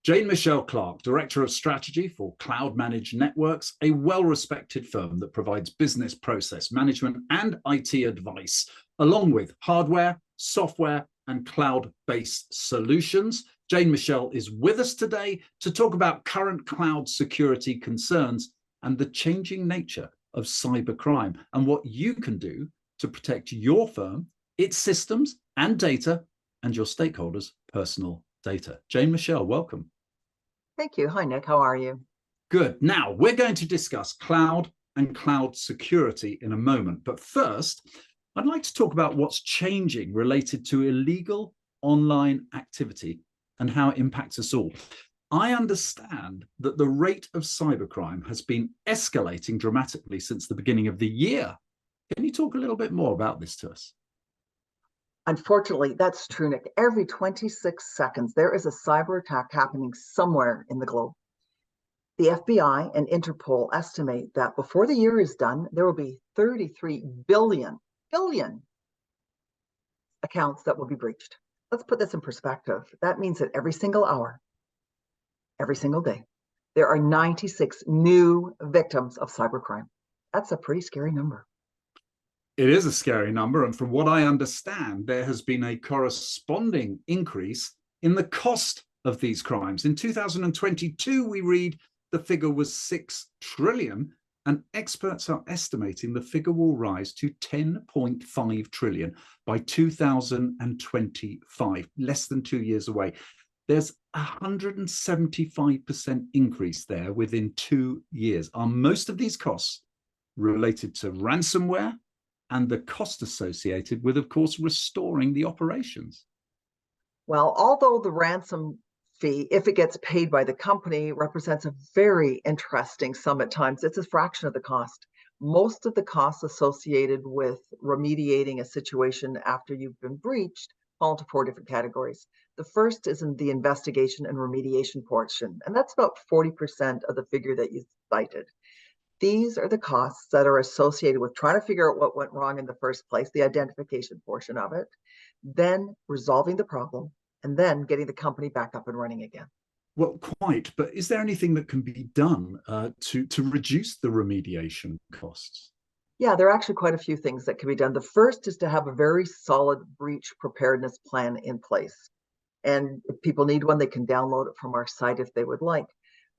Jane Michelle Clark, Director of Strategy for Cloud Managed Networks, a well-respected firm that provides business process management and IT advice, along with hardware, software, and cloud-based solutions. Jane Michelle is with us today to talk about current cloud security concerns and the changing nature of cybercrime and what you can do to protect your firm, its systems and data, and your stakeholders' personal data. Jane Michelle, welcome. Thank you. Hi, Nick. How are you? Good. Now, we're going to discuss cloud and cloud security in a moment. But first, I'd like to talk about what's changing related to illegal online activity and how it impacts us all. I understand that the rate of cybercrime has been escalating dramatically since the beginning of the year. Can you talk a little bit more about this to us? Unfortunately, that's true, Nick. Every 26 seconds, there is a cyber attack happening somewhere in the globe. The FBI and Interpol estimate that before the year is done, there will be 33 billion accounts that will be breached. Let's put this in perspective. That means that every single hour, every single day, there are 96 new victims of cybercrime. That's a pretty scary number. It is a scary number, and from what I understand, there has been a corresponding increase in the cost of these crimes. In 2022, we read the figure was 6 trillion, and experts are estimating the figure will rise to 10.5 trillion by 2025, less than 2 years away. There's a 175% increase there within 2 years. Are most of these costs related to ransomware and the cost associated with, of course, restoring the operations? Well, although the ransom fee, if it gets paid by the company, represents a very interesting sum at times, it's a fraction of the cost. Most of the costs associated with remediating a situation after you've been breached fall into 4 different categories. The first is in the investigation and remediation portion, and that's about 40% of the figure that you cited. These are the costs that are associated with trying to figure out what went wrong in the first place, the identification portion of it, then resolving the problem, and then getting the company back up and running again. Well, quite, but is there anything that can be done to reduce the remediation costs? Yeah, there are actually quite a few things that can be done. The first is to have a very solid breach preparedness plan in place. And if people need one, they can download it from our site if they would like.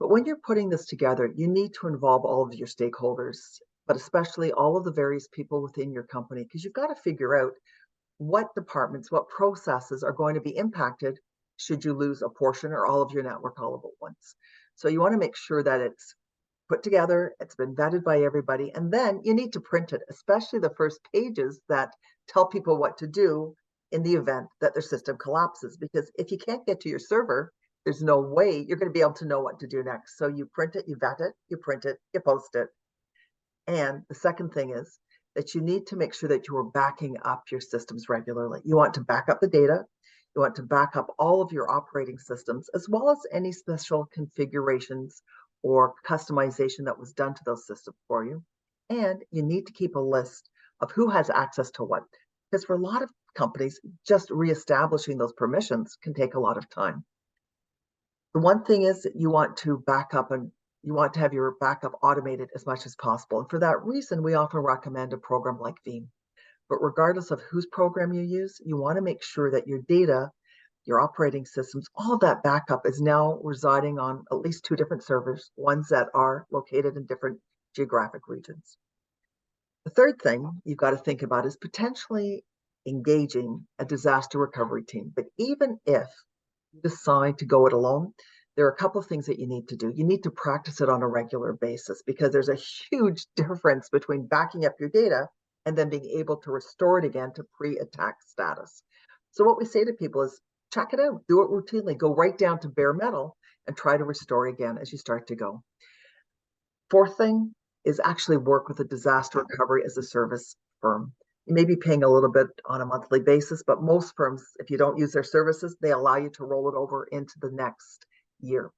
But when you're putting this together, you need to involve all of your stakeholders, but especially all of the various people within your company, because you've got to figure out what departments, what processes are going to be impacted should you lose a portion or all of your network all at once. So you want to make sure that it's put together, it's been vetted by everybody, and then you need to print it, especially the first pages that tell people what to do in the event that their system collapses. Because if you can't get to your server, there's no way you're going to be able to know what to do next. So you print it, you vet it, you print it, you post it. And the second thing is that you need to make sure that you are backing up your systems regularly. You want to back up the data. You want to back up all of your operating systems, as well as any special configurations or customization that was done to those systems for you. And you need to keep a list of who has access to what. Because for a lot of companies, just reestablishing those permissions can take a lot of time. The one thing is that you want to back up and you want to have your backup automated as much as possible. And for that reason, we often recommend a program like Veeam. But regardless of whose program you use, you want to make sure that your data, your operating systems, all of that backup is now residing on at least 2 different servers, ones that are located in different geographic regions. The third thing you've got to think about is potentially engaging a disaster recovery team. But even if you decide to go it alone, there are a couple of things that you need to do. You need to practice it on a regular basis, because there's a huge difference between backing up your data and then being able to restore it again to pre-attack status. So what we say to people is, check it out, do it routinely, go right down to bare metal and try to restore again as you start to go. Fourth thing is actually work with a disaster recovery as a service firm. You may be paying a little bit on a monthly basis, but most firms, if you don't use their services, they allow you to roll it over into the next year.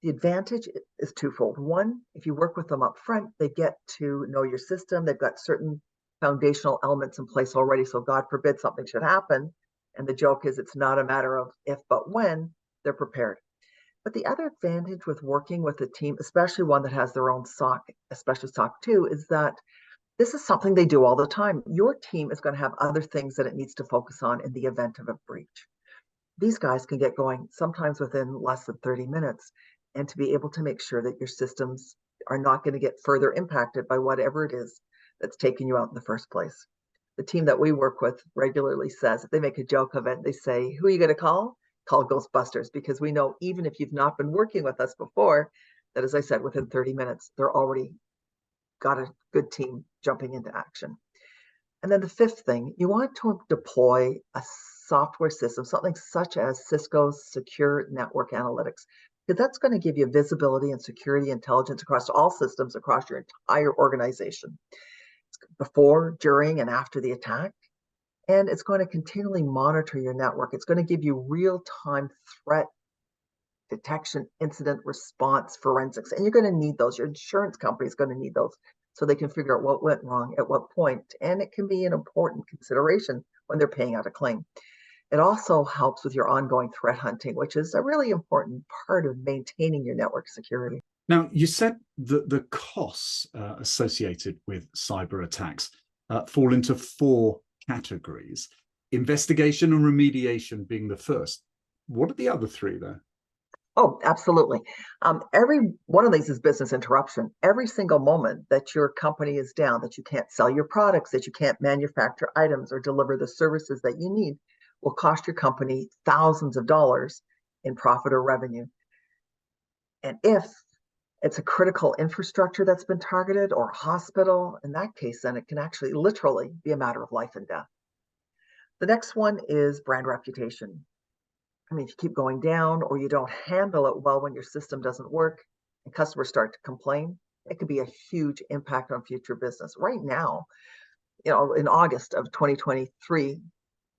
The advantage is twofold. One, if you work with them up front, they get to know your system. They've got certain foundational elements in place already. So God forbid something should happen. And the joke is, it's not a matter of if, but when. They're prepared. But the other advantage with working with a team, especially one that has their own SOC, especially SOC 2, is that this is something they do all the time. Your team is going to have other things that it needs to focus on in the event of a breach. These guys can get going sometimes within less than 30 minutes, and to be able to make sure that your systems are not going to get further impacted by whatever it is that's taking you out in the first place. The team that we work with regularly says, if they make a joke of it, they say, who are you going to call? Call Ghostbusters, because we know even if you've not been working with us before, that, as I said, within 30 minutes, they're already got a good team jumping into action. And then the fifth thing, you want to deploy a software system, something such as Cisco's Secure Network Analytics, because that's going to give you visibility and security intelligence across all systems across your entire organization, before, during, and after the attack. And it's going to continually monitor your network. It's going to give you real-time threat detection, incident response, forensics, and you're going to need those. Your insurance company is going to need those so they can figure out what went wrong at what point. And it can be an important consideration when they're paying out a claim. It also helps with your ongoing threat hunting, which is a really important part of maintaining your network security. Now, you said that the costs associated with cyber attacks fall into 4 categories, investigation and remediation being the first. What are the other 3 there? Oh, absolutely. Every one of these is business interruption. Every single moment that your company is down, that you can't sell your products, that you can't manufacture items or deliver the services that you need, will cost your company thousands of dollars in profit or revenue. And if it's a critical infrastructure that's been targeted, or a hospital, in that case, then it can actually literally be a matter of life and death. The next one is brand reputation. I mean, if you keep going down or you don't handle it well when your system doesn't work and customers start to complain, it could be a huge impact on future business. Right now, in August of 2023,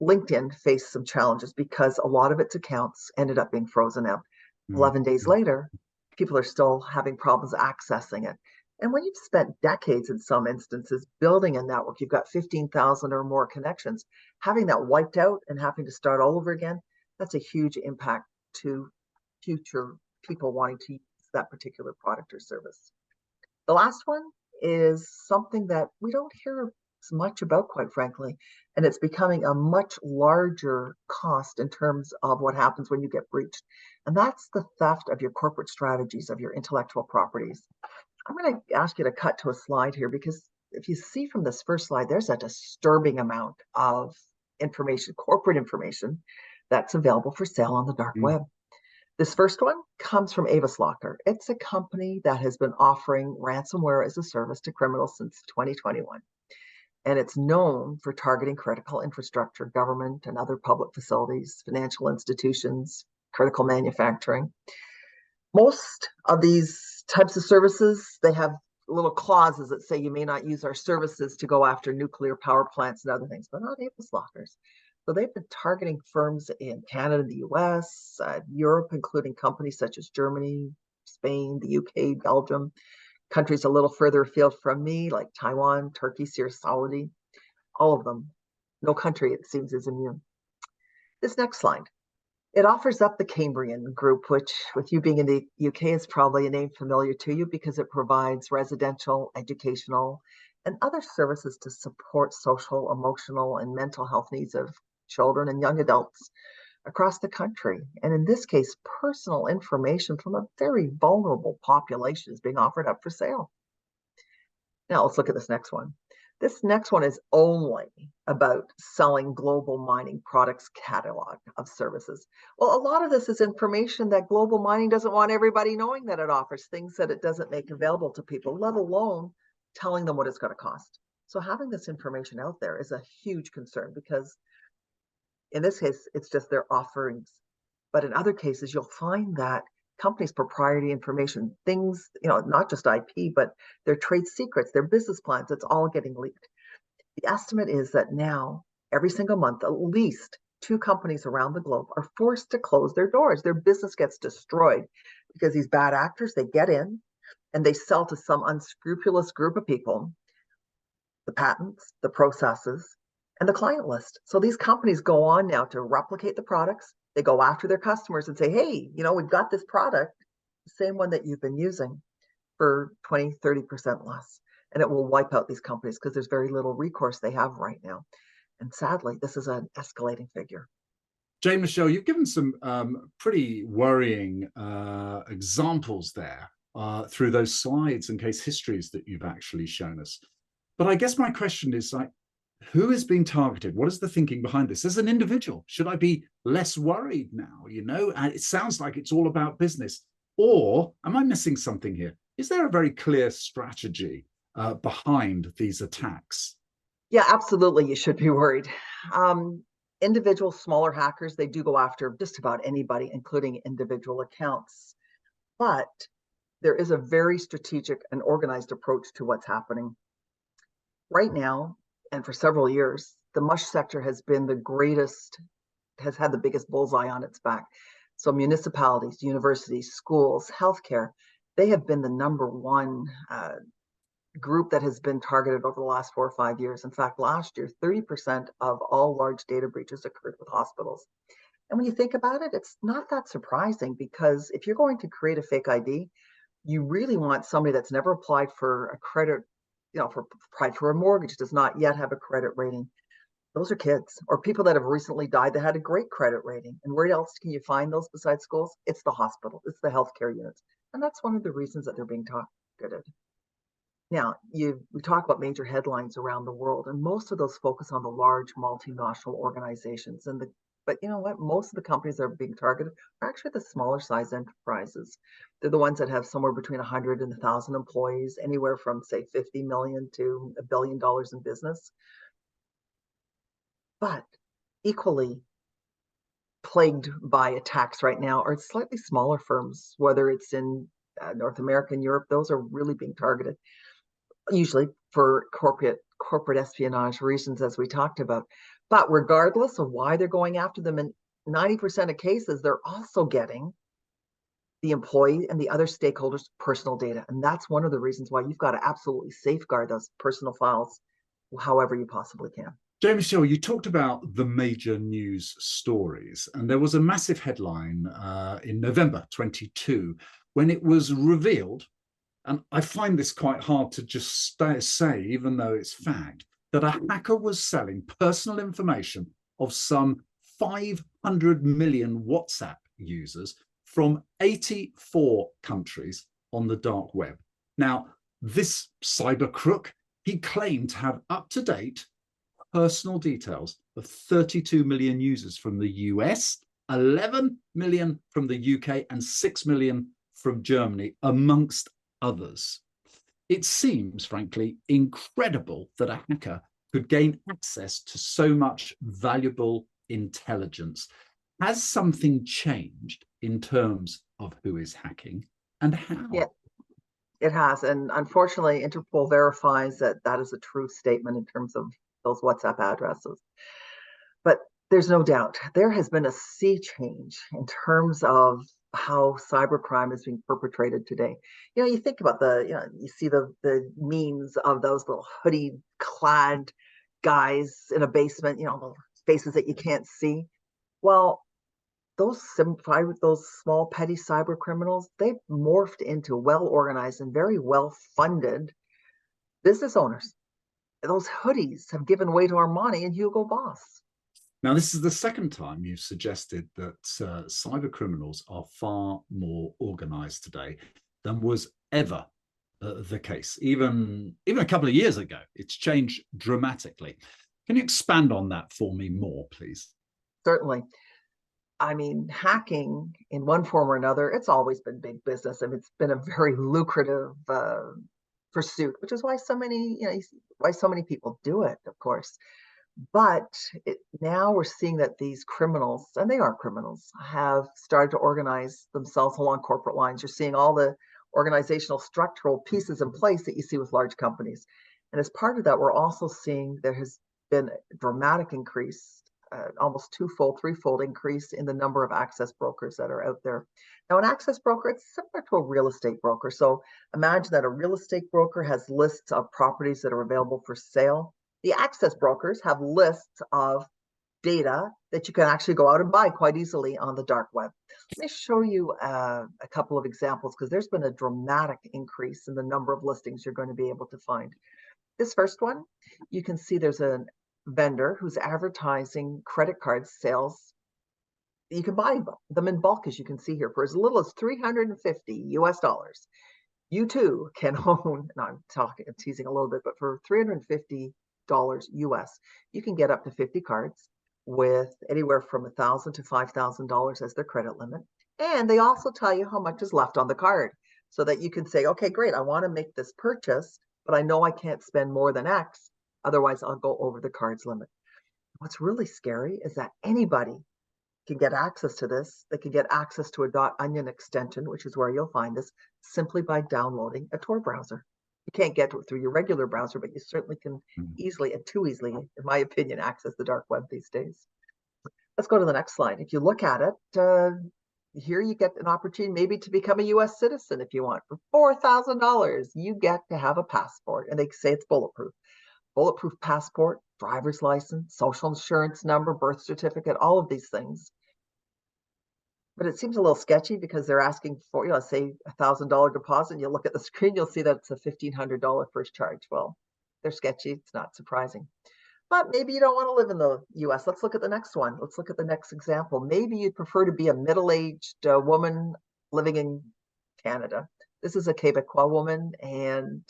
LinkedIn faced some challenges because a lot of its accounts ended up being frozen out. 11 days later, people are still having problems accessing it. And when you've spent decades in some instances building a network, you've got 15,000 or more connections, having that wiped out and having to start all over again, that's a huge impact to future people wanting to use that particular product or service. The last one is something that we don't hear as much about, quite frankly, and it's becoming a much larger cost in terms of what happens when you get breached. And that's the theft of your corporate strategies, of your intellectual properties. I'm going to ask you to cut to a slide here, because if you see from this first slide, there's a disturbing amount of information, corporate information, that's available for sale on the dark web. This first one comes from Avis Locker. It's a company that has been offering ransomware as a service to criminals since 2021. And it's known for targeting critical infrastructure, government and other public facilities, financial institutions, critical manufacturing. Most of these types of services, they have little clauses that say you may not use our services to go after nuclear power plants and other things, but not Avis Lockers. So they've been targeting firms in Canada, the US, Europe, including companies such as Germany, Spain, the UK, Belgium, countries a little further afield from me, like Taiwan, Turkey, Saudi, all of them. No country, it seems, is immune. This next slide. It offers up the Cambrian Group, which, with you being in the UK, is probably a name familiar to you because it provides residential, educational, and other services to support social, emotional, and mental health needs of children and young adults across the country. And in this case, personal information from a very vulnerable population is being offered up for sale. Now let's look at this next one. This next one is only about selling Global Mining Products catalog of services. Well, a lot of this is information that Global Mining doesn't want everybody knowing that it offers, things that it doesn't make available to people, let alone telling them what it's going to cost. So having this information out there is a huge concern, because in this case, it's just their offerings. But in other cases, you'll find that companies' proprietary information, things, not just IP, but their trade secrets, their business plans, it's all getting leaked. The estimate is that now, every single month, at least 2 companies around the globe are forced to close their doors. Their business gets destroyed because these bad actors, they get in and they sell to some unscrupulous group of people the patents, the processes, and the client list. So these companies go on now to replicate the products, They go after their customers and say, hey, we've got this product, the same one that you've been using, for 20, 30% less. And it will wipe out these companies because there's very little recourse they have right now. And sadly, this is an escalating figure. Jane Michelle, you've given some pretty worrying examples there through those slides and case histories that you've actually shown us. But I guess my question is, like, who is being targeted? What is the thinking behind this? As an individual, should I be less worried now? And it sounds like it's all about business. Or am I missing something here? Is there a very clear strategy behind these attacks? Yeah, absolutely. You should be worried. Individual smaller hackers, they do go after just about anybody, including individual accounts. But there is a very strategic and organized approach to what's happening. Right now, and for several years, the MUSH sector has been has had the biggest bullseye on its back. So municipalities, universities, schools, healthcare, they have been the number one group that has been targeted over the last 4 or 5 years. In fact, last year, 30% of all large data breaches occurred with hospitals. And when you think about it, it's not that surprising, because if you're going to create a fake ID, you really want somebody that's never applied for a credit, applied for a mortgage, does not yet have a credit rating. Those are kids or people that have recently died that had a great credit rating. And where else can you find those besides schools? It's the hospital, it's the healthcare units. And that's one of the reasons that they're being targeted. Now, we talk about major headlines around the world, and most of those focus on the large multinational organizations. But you know what? Most of the companies that are being targeted are actually the smaller size enterprises. They're the ones that have somewhere between 100 and 1,000 employees, anywhere from, say, 50 million to $1 billion in business. But equally plagued by attacks right now are slightly smaller firms, whether it's in North America and Europe. Those are really being targeted, usually for corporate espionage reasons, as we talked about. But regardless of why they're going after them, in 90% of cases, they're also getting the employee and the other stakeholders' personal data. And that's one of the reasons why you've got to absolutely safeguard those personal files however you possibly can. Jane Michelle, you talked about the major news stories, and there was a massive headline in November 22 when it was revealed, and I find this quite hard to just say, even though it's fact, that a hacker was selling personal information of some 500 million WhatsApp users from 84 countries on the dark web. Now, this cyber crook, he claimed to have up-to-date personal details of 32 million users from the US, 11 million from the UK, and 6 million from Germany, amongst others. It seems, frankly, incredible that a hacker could gain access to so much valuable intelligence. Has something changed in terms of who is hacking and how? Yeah, it has. And unfortunately, Interpol verifies that that is a true statement in terms of those WhatsApp addresses. But there's no doubt there has been a sea change in terms of how cybercrime is being perpetrated today. You think about you see the memes of those little hoodie clad guys in a basement, the faces that you can't see. Well, those small petty cyber criminals, they've morphed into well-organized and very well-funded business owners. Those hoodies have given way to Armani and Hugo Boss. Now, this is the second time you've suggested that cyber criminals are far more organized today than was ever the case. Even a couple of years ago, it's changed dramatically. Can you expand on that for me more, please? Certainly. I mean, hacking in one form or another, it's always been big business. I mean, it's been a very lucrative pursuit, which is why so many people do it, of course. But now we're seeing that these criminals, and they are criminals, have started to organize themselves along corporate lines. You're seeing all the organizational structural pieces in place that you see with large companies. And as part of that, we're also seeing there has been a dramatic increase, almost twofold, threefold increase in the number of access brokers that are out there. Now, an access broker, it's similar to a real estate broker. So imagine that a real estate broker has lists of properties that are available for sale. The access brokers have lists of data that you can actually go out and buy quite easily on the dark web. Let me show you a couple of examples, because there's been a dramatic increase in the number of listings you're going to be able to find. This first one, you can see there's a vendor who's advertising credit card sales. You can buy them in bulk, as you can see here, for as little as $350 US. You too can own, no, I'm teasing a little bit, but for $350 US, you can get up to 50 cards with anywhere from $1,000 to $5,000 as their credit limit. And they also tell you how much is left on the card, so that you can say, okay, great, I want to make this purchase, but I know I can't spend more than X, otherwise I'll go over the card's limit. What's really scary is that anybody can get access to this. They can get access to a .onion extension, which is where you'll find this, simply by downloading a Tor browser. You can't get to it through your regular browser, but you certainly can easily, and too easily, in my opinion, access the dark web these days. Let's go to the next slide. If you look at it, here you get an opportunity maybe to become a US citizen if you want. For $4,000, you get to have a passport, and they say it's bulletproof. Bulletproof passport, driver's license, social insurance number, birth certificate, all of these things. But it seems a little sketchy, because they're asking for, say $1,000 deposit, and you look at the screen, you'll see that it's a $1,500 first charge. Well, they're sketchy. It's not surprising. But maybe you don't want to live in the US. Let's look at the next one. Let's look at the next example. Maybe you'd prefer to be a middle-aged woman living in Canada. This is a Quebecois woman, and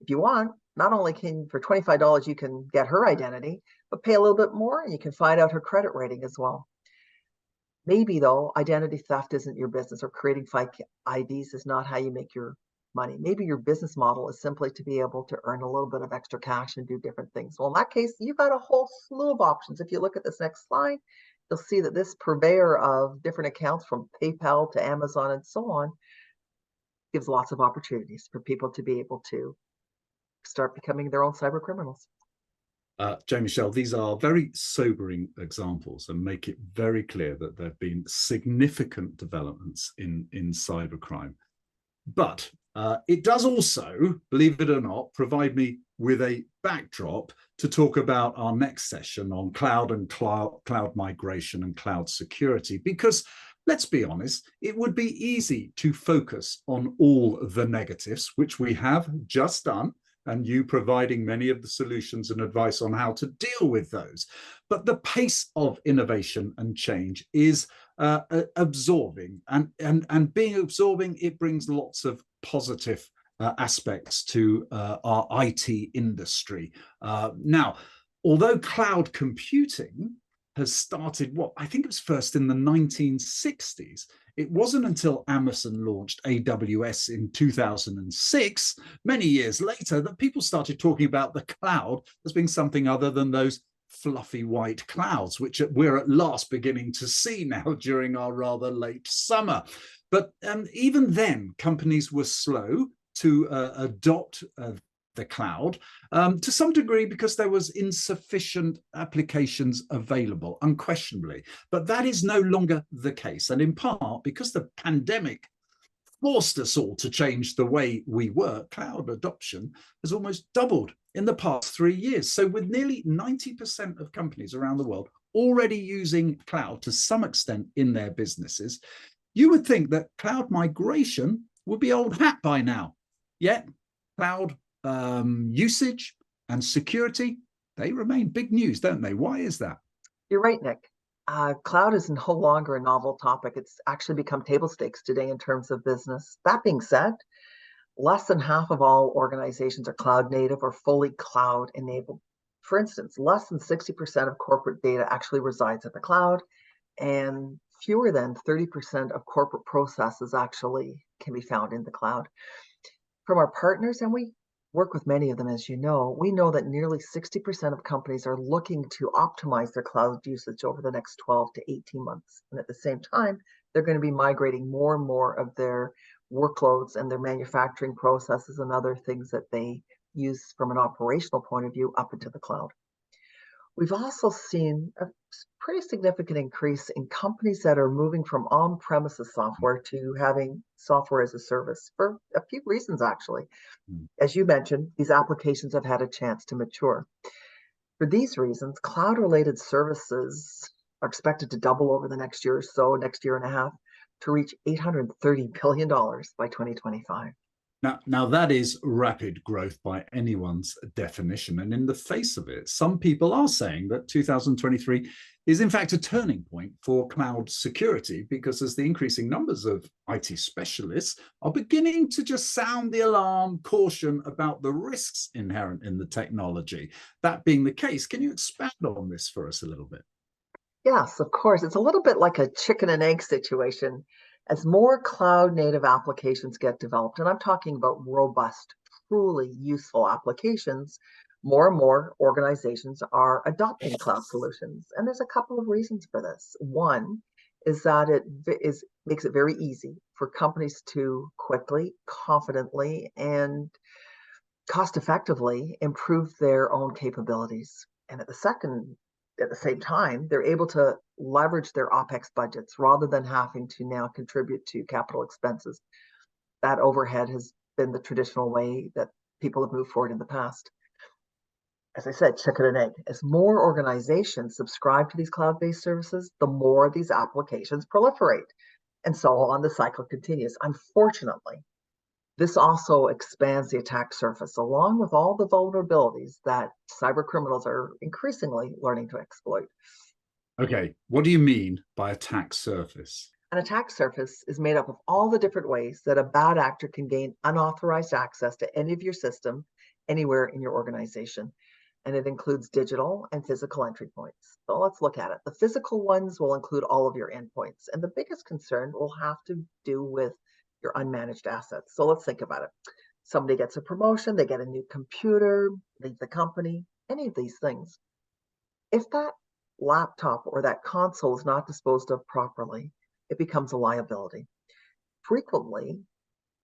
if you want, not only can, for $25, you can get her identity, but pay a little bit more and you can find out her credit rating as well. Maybe, though, identity theft isn't your business, or creating fake IDs is not how you make your money. Maybe your business model is simply to be able to earn a little bit of extra cash and do different things. Well, in that case, you've got a whole slew of options. If you look at this next slide, you'll see that this purveyor of different accounts, from PayPal to Amazon and so on, gives lots of opportunities for people to be able to start becoming their own cyber criminals. Jo-Michelle, these are very sobering examples and make it very clear that there have been significant developments in cybercrime. But it does also, believe it or not, provide me with a backdrop to talk about our next session on cloud and cloud migration and cloud security. Because let's be honest, it would be easy to focus on all the negatives, which we have just done, and you providing many of the solutions and advice on how to deal with those. But the pace of innovation and change is absorbing, and being absorbing, it brings lots of positive aspects to our IT industry. Now, although cloud computing has started, what I think it was first in the 1960s, it wasn't until Amazon launched AWS in 2006, many years later, that people started talking about the cloud as being something other than those fluffy white clouds, which we're at last beginning to see now during our rather late summer. But even then, companies were slow to adopt the cloud to some degree, because there was insufficient applications available, unquestionably. But that is no longer the case. And in part because the pandemic forced us all to change the way we work, cloud adoption has almost doubled in the past 3 years. So with nearly 90% of companies around the world already using cloud to some extent in their businesses, you would think that cloud migration would be old hat by now. Yet cloud usage and security, they remain big news, don't they? Why is that? You're right, Nick. Cloud is no longer a novel topic. It's actually become table stakes today in terms of business. That being said, less than half of all organizations are cloud native or fully cloud enabled. For instance, less than 60% of corporate data actually resides in the cloud, and fewer than 30% of corporate processes actually can be found in the cloud. From our partners, and we work with many of them, as you know, we know that nearly 60% of companies are looking to optimize their cloud usage over the next 12 to 18 months. And at the same time, they're going to be migrating more and more of their workloads and their manufacturing processes and other things that they use from an operational point of view up into the cloud. We've also seen a pretty significant increase in companies that are moving from on-premises software to having software as a service, for a few reasons, actually. As you mentioned, these applications have had a chance to mature. For these reasons, cloud-related services are expected to double over the next year or so, next year and a half, to reach $830 billion by 2025. Now that is rapid growth by anyone's definition. And in the face of it, some people are saying that 2023 is in fact a turning point for cloud security, because as the increasing numbers of IT specialists are beginning to just sound the alarm, caution about the risks inherent in the technology. That being the case, can you expand on this for us a little bit? Yes, of course. It's a little bit like a chicken and egg situation. As more cloud native applications get developed, and I'm talking about robust, truly useful applications, more and more organizations are adopting cloud solutions. And there's a couple of reasons for this. One is that makes it very easy for companies to quickly, confidently, and cost effectively improve their own capabilities. And at the same time, they're able to leverage their OPEX budgets rather than having to now contribute to capital expenses. That overhead has been the traditional way that people have moved forward in the past. As I said, chicken and egg. As more organizations subscribe to these cloud-based services, the more these applications proliferate. And so on, the cycle continues. Unfortunately, this also expands the attack surface, along with all the vulnerabilities that cyber criminals are increasingly learning to exploit. Okay, what do you mean by attack surface? An attack surface is made up of all the different ways that a bad actor can gain unauthorized access to any of your system, anywhere in your organization. And it includes digital and physical entry points. So let's look at it. The physical ones will include all of your endpoints. And the biggest concern will have to do with your unmanaged assets. So let's think about it. Somebody gets a promotion, they get a new computer, leave the company, any of these things. If that laptop or that console is not disposed of properly, it becomes a liability. Frequently,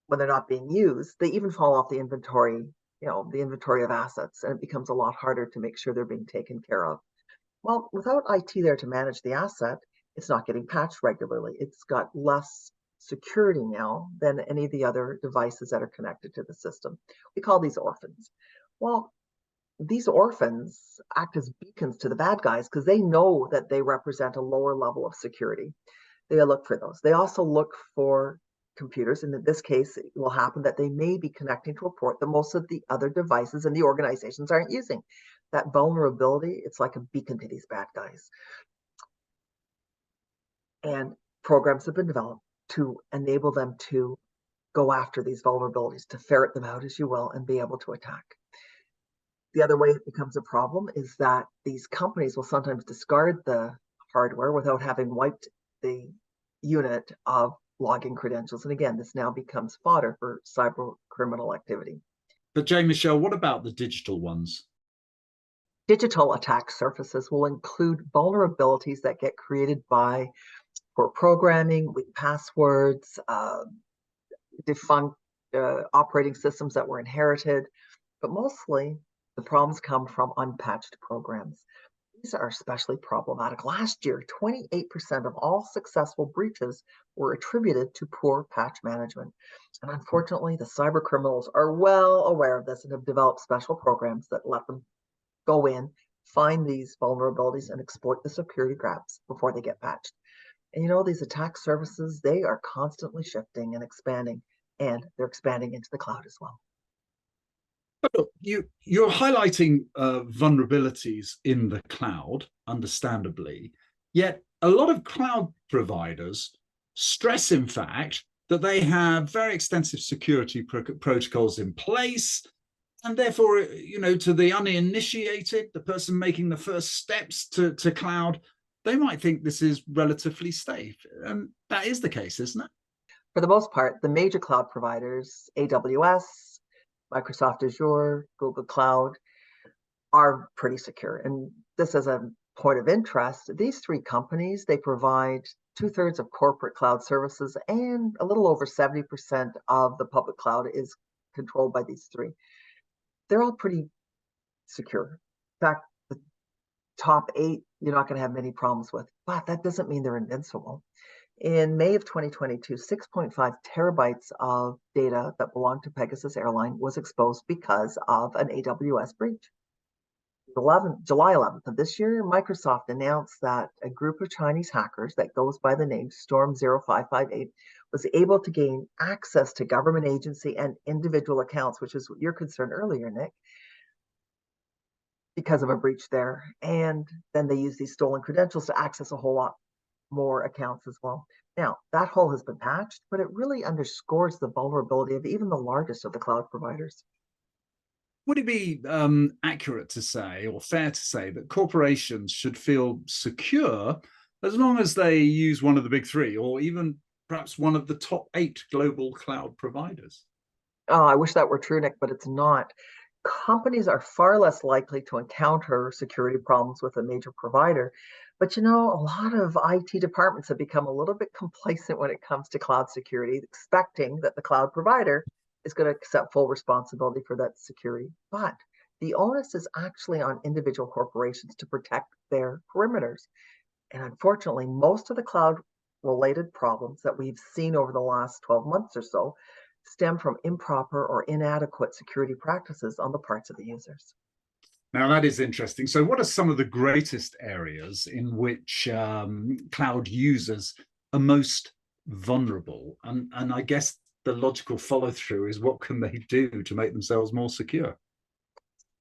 when they're not being used, they even fall off the inventory, the inventory of assets, and it becomes a lot harder to make sure they're being taken care of. Well, without IT there to manage the asset, it's not getting patched regularly. It's got less security now than any of the other devices that are connected to the system. We call these orphans. Well, these orphans act as beacons to the bad guys because they know that they represent a lower level of security. They look for those. They also look for computers, and in this case, it will happen that they may be connecting to a port that most of the other devices and the organizations aren't using. That vulnerability, it's like a beacon to these bad guys. And programs have been developed to enable them to go after these vulnerabilities, to ferret them out, as you will, and be able to attack. The other way it becomes a problem is that these companies will sometimes discard the hardware without having wiped the unit of login credentials. And again, this now becomes fodder for cyber criminal activity. But Jane Michelle, what about the digital ones? Digital attack surfaces will include vulnerabilities that get created by poor programming, weak passwords, defunct operating systems that were inherited, but mostly the problems come from unpatched programs. These are especially problematic. Last year, 28% of all successful breaches were attributed to poor patch management. And unfortunately, the cyber criminals are well aware of this and have developed special programs that let them go in, find these vulnerabilities, and exploit the security gaps before they get patched. And these attack surfaces, they are constantly shifting and expanding, and they're expanding into the cloud as well. But look, you're highlighting vulnerabilities in the cloud, understandably, yet a lot of cloud providers stress, in fact, that they have very extensive security protocols in place. And therefore, to the uninitiated, the person making the first steps to cloud, they might think this is relatively safe. And that is the case, isn't it? For the most part, the major cloud providers, AWS, Microsoft Azure, Google Cloud, are pretty secure. And this is a point of interest. These three companies, they provide 2/3 of corporate cloud services, and a little over 70% of the public cloud is controlled by these three. They're all pretty secure. In fact, the top 8, you're not going to have many problems with, but that doesn't mean they're invincible. In May of 2022, 6.5 terabytes of data that belonged to Pegasus Airline was exposed because of an AWS breach. July 11th of this year, Microsoft announced that a group of Chinese hackers that goes by the name Storm 0558 was able to gain access to government agency and individual accounts, which is your concern earlier, Nick, because of a breach there. And then they use these stolen credentials to access a whole lot more accounts as well. Now, that hole has been patched, but it really underscores the vulnerability of even the largest of the cloud providers. Would it be accurate to say, or fair to say, that corporations should feel secure as long as they use one of the big three, or even perhaps one of the top 8 global cloud providers? Oh, I wish that were true, Nick, but it's not. Companies are far less likely to encounter security problems with a major provider. But a lot of IT departments have become a little bit complacent when it comes to cloud security, expecting that the cloud provider is going to accept full responsibility for that security. But the onus is actually on individual corporations to protect their perimeters. And unfortunately, most of the cloud related problems that we've seen over the last 12 months or so stem from improper or inadequate security practices on the parts of the users. Now, that is interesting. So what are some of the greatest areas in which cloud users are most vulnerable? And I guess the logical follow through is, what can they do to make themselves more secure?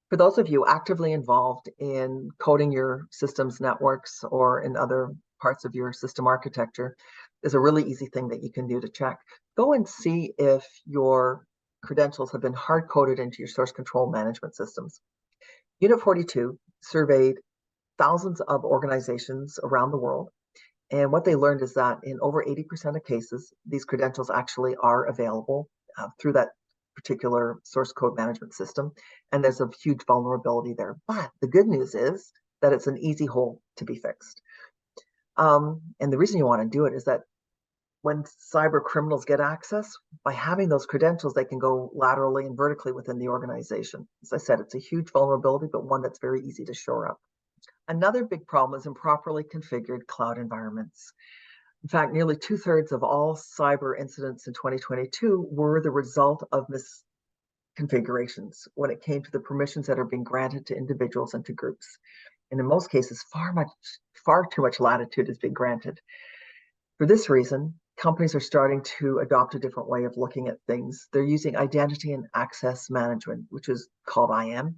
For those of you actively involved in coding your systems networks or in other parts of your system architecture, there's a really easy thing that you can do to check. Go and see if your credentials have been hard coded into your source control management systems. Unit 42 surveyed thousands of organizations around the world. And what they learned is that in over 80% of cases, these credentials actually are available through that particular source code management system. And there's a huge vulnerability there. But the good news is that it's an easy hole to be fixed. And the reason you want to do it is that when cyber criminals get access, by having those credentials, they can go laterally and vertically within the organization. As I said, it's a huge vulnerability, but one that's very easy to shore up. Another big problem is improperly configured cloud environments. In fact, nearly 2/3 of all cyber incidents in 2022 were the result of misconfigurations when it came to the permissions that are being granted to individuals and to groups. And in most cases, far too much latitude is being granted. For this reason, companies are starting to adopt a different way of looking at things. They're using identity and access management, which is called IAM,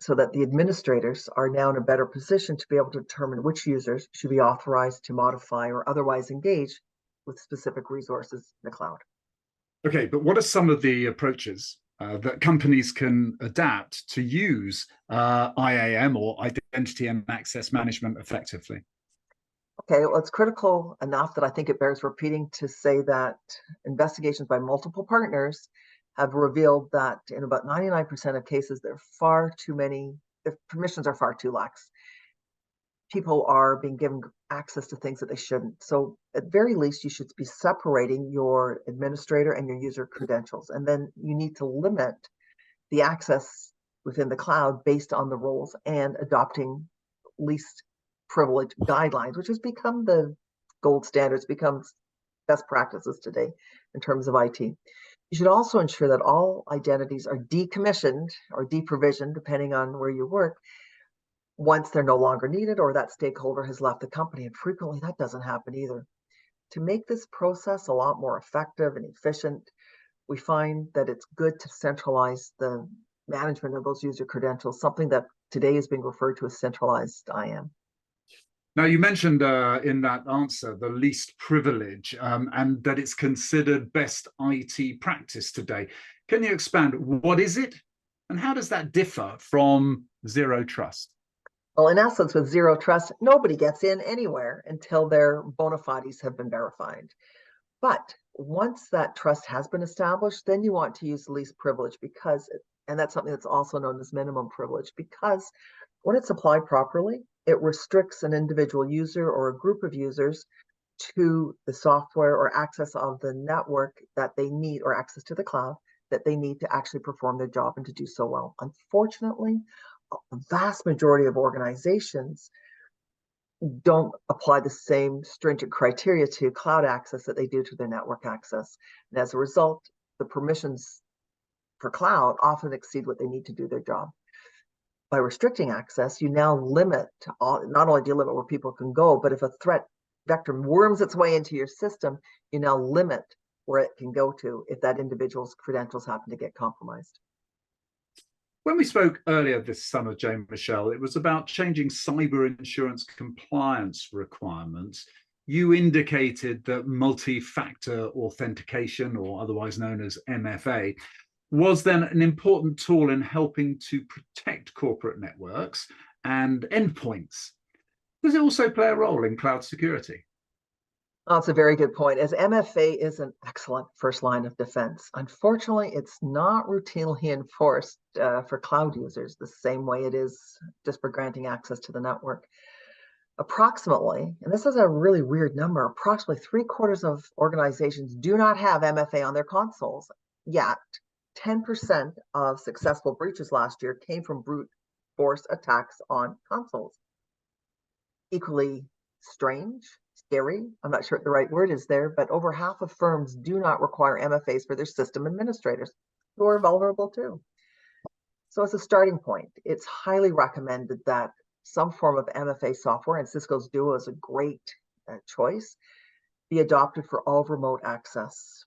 so that the administrators are now in a better position to be able to determine which users should be authorized to modify or otherwise engage with specific resources in the cloud. Okay, but what are some of the approaches that companies can adapt to use IAM, or identity and access management, effectively? Okay, well, it's critical enough that I think it bears repeating to say that investigations by multiple partners have revealed that in about 99% of cases, there are far too many, the permissions are far too lax. People are being given access to things that they shouldn't. So at very least, you should be separating your administrator and your user credentials. And then you need to limit the access within the cloud based on the roles and adopting least privilege guidelines, which has become the gold standards, becomes best practices today in terms of IT. You should also ensure that all identities are decommissioned or deprovisioned, depending on where you work, once they're no longer needed or that stakeholder has left the company. And frequently that doesn't happen either. To make this process a lot more effective and efficient, we find that it's good to centralize the management of those user credentials, something that today is being referred to as centralized IAM. Now, you mentioned in that answer the least privilege, and that it's considered best IT practice today. Can you expand? What is it, and how does that differ from zero trust? Well, in essence, with zero trust, nobody gets in anywhere until their bona fides have been verified. But once that trust has been established, then you want to use least privilege and that's something that's also known as minimum privilege, because when it's applied properly, it restricts an individual user or a group of users to the software or access of the network that they need, or access to the cloud that they need to actually perform their job and to do so well. Unfortunately, the vast majority of organizations don't apply the same stringent criteria to cloud access that they do to their network access. And as a result, the permissions for cloud often exceed what they need to do their job. by restricting access, you now limit not only do you limit where people can go, but if a threat vector worms its way into your system, you now limit where it can go to if that individual's credentials happen to get compromised. When we spoke earlier this summer, Jane Michelle, it was about changing cyber insurance compliance requirements. You indicated that multi-factor authentication, or otherwise known as MFA, was then an important tool in helping to protect corporate networks and endpoints. Does it also play a role in cloud security? Oh, that's a very good point. As MFA is an excellent first line of defense, unfortunately, it's not routinely enforced for cloud users the same way it is just for granting access to the network. Approximately, and this is a really weird number, approximately 3/4 of organizations do not have MFA on their consoles. Yet, 10% of successful breaches last year came from brute force attacks on consoles. Equally strange, scary, I'm not sure what the right word is there, but over half of firms do not require MFAs for their system administrators, who are vulnerable too. So as a starting point, it's highly recommended that some form of MFA software, and Cisco's Duo is a great choice, be adopted for all remote access,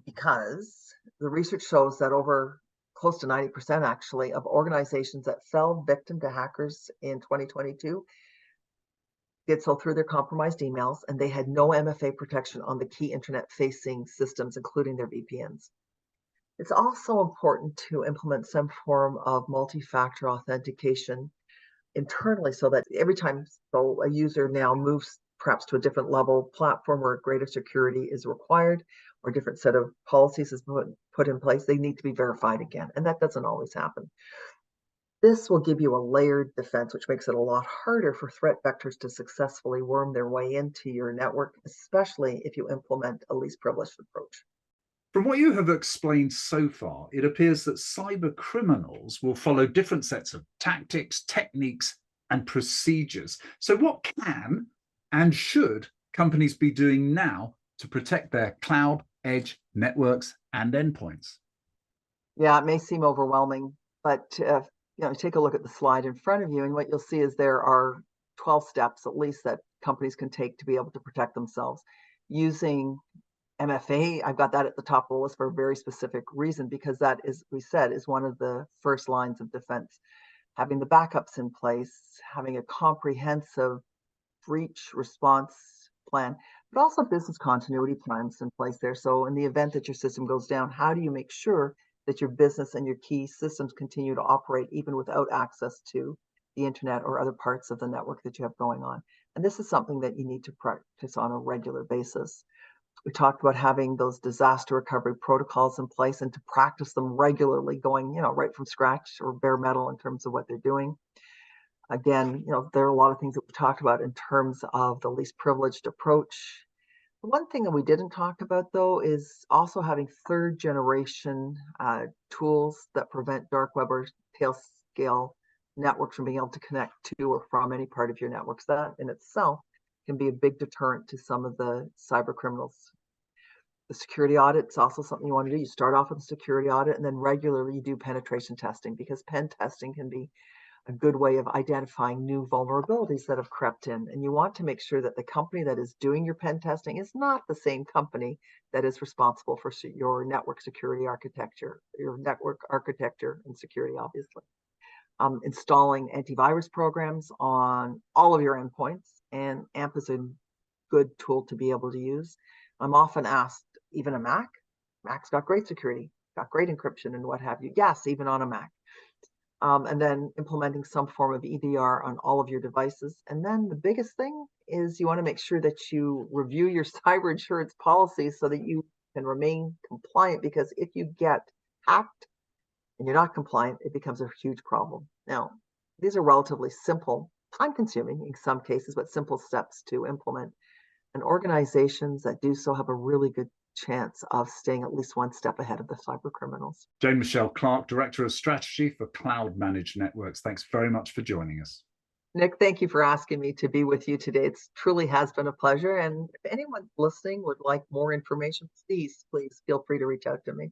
because the research shows that over close to 90% actually of organizations that fell victim to hackers in 2022 did so through their compromised emails, and they had no MFA protection on the key internet-facing systems, including their VPNs. It's also important to implement some form of multi-factor authentication internally, so that every time a user now moves perhaps to a different level platform where greater security is required or a different set of policies is put in place, they need to be verified again. And that doesn't always happen. This will give you a layered defense, which makes it a lot harder for threat vectors to successfully worm their way into your network, especially if you implement a least privileged approach. From what you have explained so far, it appears that cyber criminals will follow different sets of tactics, techniques, and procedures. So what can and should companies be doing now to protect their cloud, edge, networks, and endpoints? Yeah, it may seem overwhelming, but take a look at the slide in front of you, and what you'll see is there are 12 steps at least that companies can take to be able to protect themselves using MFA. I've got that at the top of the list for a very specific reason, because that is, we said, is one of the first lines of defense. Having the backups in place, having a comprehensive breach response plan, but also business continuity plans in place there. So in the event that your system goes down, how do you make sure that your business and your key systems continue to operate even without access to the internet or other parts of the network that you have going on? And this is something that you need to practice on a regular basis. We talked about having those disaster recovery protocols in place and to practice them regularly, going, right from scratch or bare metal in terms of what they're doing. Again, there are a lot of things that we talked about in terms of the least privileged approach. The one thing that we didn't talk about, though, is also having third generation tools that prevent dark web or tail scale networks from being able to connect to or from any part of your networks. That in itself can be a big deterrent to some of the cyber criminals. The security audit is also something you want to do. You start off with a security audit and then regularly you do penetration testing, because pen testing can be a good way of identifying new vulnerabilities that have crept in. And you want to make sure that the company that is doing your pen testing is not the same company that is responsible for your network security architecture, your network architecture and security, obviously. Installing antivirus programs on all of your endpoints, and AMP is a good tool to be able to use. I'm often asked, even a Mac? Mac's got great security, got great encryption and what have you. Yes, even on a Mac. And then implementing some form of EDR on all of your devices. And then the biggest thing is you want to make sure that you review your cyber insurance policies so that you can remain compliant, because if you get hacked and you're not compliant, it becomes a huge problem. Now, these are relatively simple, time-consuming in some cases, but simple steps to implement. And organizations that do so have a really good chance of staying at least one step ahead of the cyber criminals. Jane Michelle Clark, Director of Strategy for Cloud Managed Networks. Thanks very much for joining us. Nick, thank you for asking me to be with you today. It truly has been a pleasure. And if anyone listening would like more information, please feel free to reach out to me.